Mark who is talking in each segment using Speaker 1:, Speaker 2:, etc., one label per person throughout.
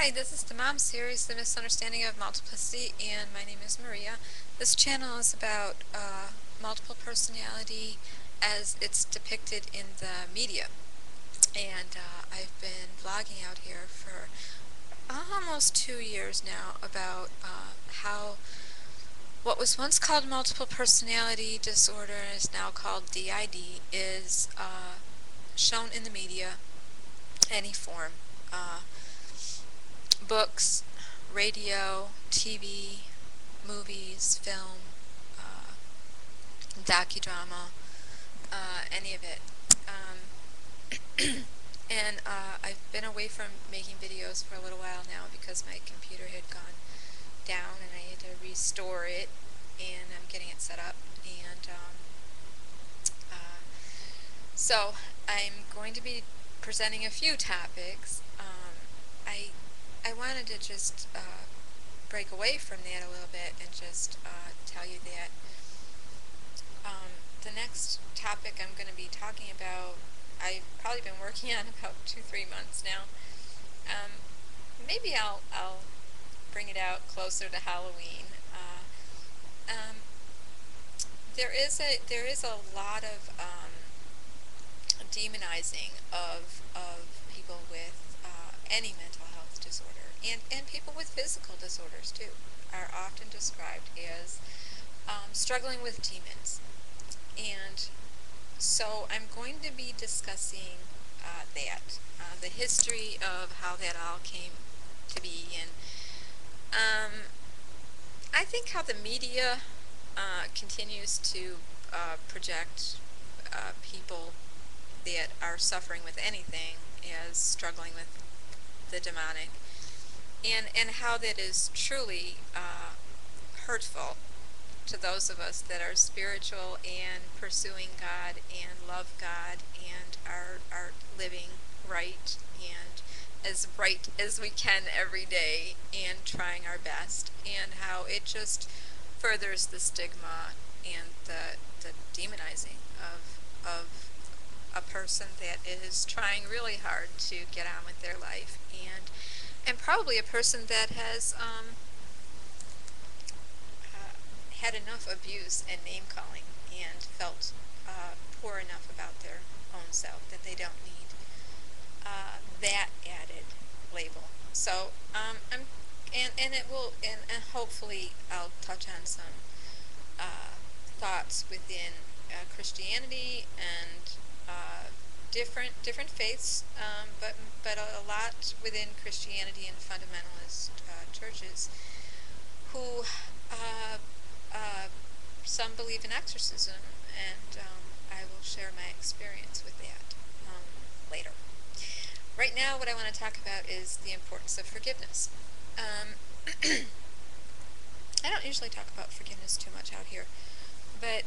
Speaker 1: Hi, this is the Mom series, The Misunderstanding of Multiplicity, and my name is Maria. This channel is about multiple personality as it's depicted in the media. And I've been vlogging out here for almost 2 years now about how what was once called multiple personality disorder and is now called DID is shown in the media, any form. Books, radio, TV, movies, film, uh, docudrama, any of it. And I've been away from making videos for a little while now because my computer had gone down and I had to restore it, and I'm getting it set up. And so I'm going to be presenting a few topics. I wanted to just break away from that a little bit and just tell you that the next topic I'm going to be talking about, I've probably been working on about 2-3 months now. Maybe I'll bring it out closer to Halloween. There is a lot of demonizing of people with any mental health disorder, and people with physical disorders too are often described as struggling with demons. And so I'm going to be discussing the history of how that all came to be, and I think how the media continues to project people that are suffering with anything as struggling with the demonic, and how that is truly hurtful to those of us that are spiritual and pursuing God and love God and are living right as we can every day and trying our best, and how it just furthers the stigma and the demonizing of a person that is trying really hard to get on with their life, and probably a person that has had enough abuse and name calling and felt poor enough about their own self that they don't need that added label. So and hopefully I'll touch on some thoughts within Christianity and different faiths, but a lot within Christianity and fundamentalist churches who some believe in exorcism, and I will share my experience with that later. Right now, what I want to talk about is the importance of forgiveness. I don't usually talk about forgiveness too much out here, but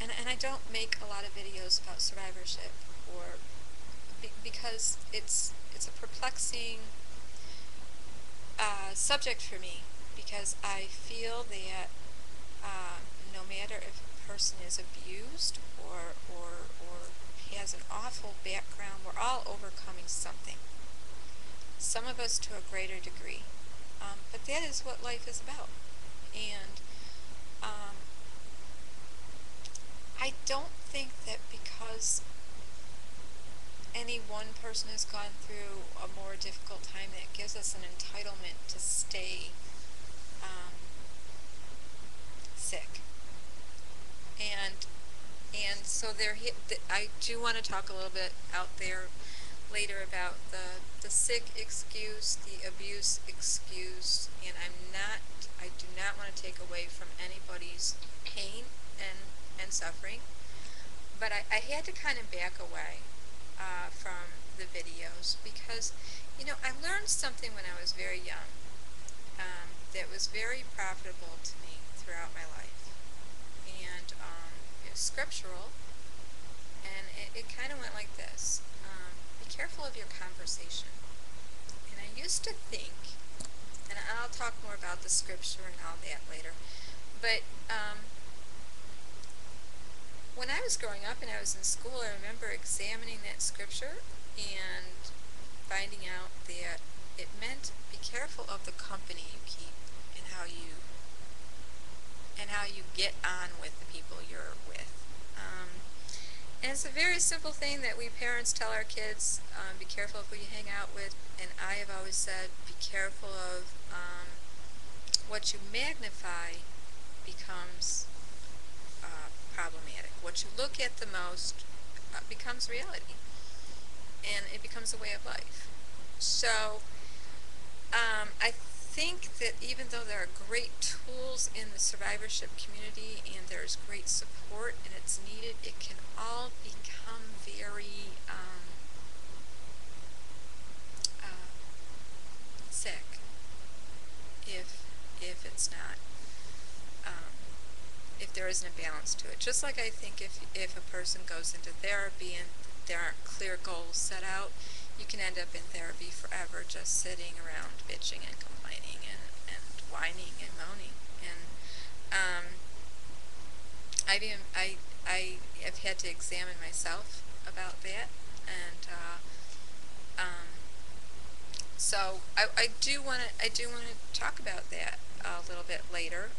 Speaker 1: and I don't make a lot of videos about survivorship, or because it's a perplexing subject for me, because I feel that no matter if a person is abused or has an awful background, we're all overcoming something. Some of us to a greater degree, but that is what life is about. And I don't think that because any one person has gone through a more difficult time, that gives us an entitlement to stay sick. And so I do want to talk a little bit out there later about the sick excuse, the abuse excuse, and I do not want to take away from anybody's pain and suffering, but I had to kind of back away from the videos, because I learned something when I was very young that was very profitable to me throughout my life, and it was scriptural, and it kind of went like this: be careful of your conversation. And I used to think, and I'll talk more about the scripture and all that later, but when I was growing up and I was in school, I remember examining that scripture and finding out that it meant be careful of the company you keep and how you get on with the people you're with. And it's a very simple thing that we parents tell our kids, be careful of who you hang out with. And I have always said, be careful of what you magnify becomes problematic. What you look at the most becomes reality. And it becomes a way of life. So I think that even though there are great tools in the survivorship community and there's great support and it's needed, it can all become very sick if it's not, if there isn't a balance to it. Just like I think if a person goes into therapy and there aren't clear goals set out, you can end up in therapy forever just sitting around bitching and complaining and whining and moaning. And I have had to examine myself about that, and so I do want to talk about that a little bit later,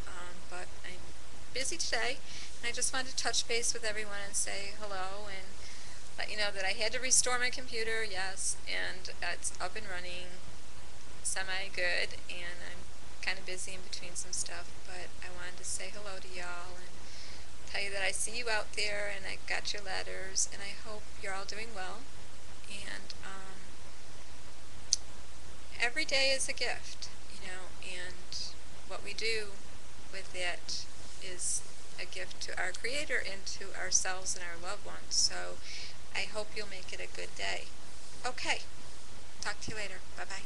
Speaker 1: but I'm busy today, and I just wanted to touch base with everyone and say hello and let you know that I had to restore my computer, yes, and it's up and running, semi-good, and I'm kind of busy in between some stuff, but I wanted to say hello to y'all and tell you that I see you out there, and I got your letters, and I hope you're all doing well, and every day is a gift, and what we do with it is a gift to our Creator and to ourselves and our loved ones. So I hope you'll make it a good day. Okay, talk to you later. Bye-bye.